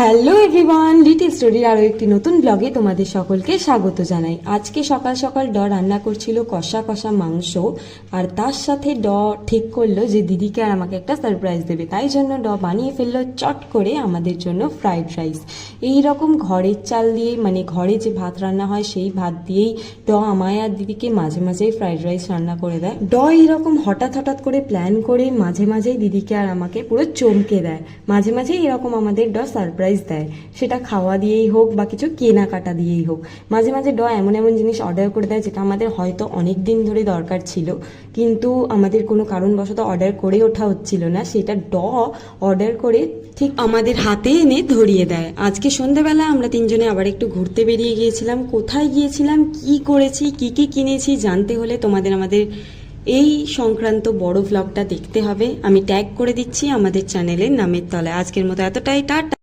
Hello everyone, little স্টোরির আরও একটি নতুন ব্লগে তোমাদের সকলকে স্বাগত জানাই। আজকে সকাল সকাল রান্না করছিল কষা কষা মাংস, আর তার সাথে ঠিক করলো যে দিদিকে আর আমাকে একটা সারপ্রাইজ দেবে। তাই জন্য বানিয়ে ফেললো চট করে আমাদের জন্য ফ্রাইড রাইস। এই রকম ঘরের চাল দিয়ে, মানে ঘরে যে ভাত রান্না হয় সেই ভাত দিয়েই আমায় আর দিদিকে মাঝে মাঝেই ফ্রাইড রাইস রান্না করে দেয়। এইরকম হঠাৎ হঠাৎ করে প্ল্যান করে মাঝে মাঝেই দিদিকে আর আমাকে পুরো চমকে দেয়। মাঝে মাঝেই এরকম আমাদের সারপ্রাইজ দেয়, সেটা খাওয়া দিয়েই হোক বা কিছু কেনাকাটা দিয়েই হোক। মাঝে মাঝে এমন এমন জিনিস অর্ডার করে দেয় যেটা আমাদের হয়তো অনেক দিন ধরে দরকার ছিল, কিন্তু আমাদের কোনো কারণবশত অর্ডার করে ওঠা হচ্ছিল না। সেটা অর্ডার করে ঠিক আমাদের হাতে এনে ধরিয়ে দেয়। আজকে সন্ধ্যাবেলা আমরা তিনজনে আবার একটু ঘুরতে বেরিয়ে গিয়েছিলাম। কোথায় গিয়েছিলাম, কি করেছি, কি কি কিনেছি জানতে হলে তোমাদের আমাদের এই সংক্রান্ত বড় ভ্লগটা দেখতে হবে। আমি ট্যাগ করে দিচ্ছি আমাদের চ্যানেলের নামের তলায়। আজকের মতো এতটাই, টাটা।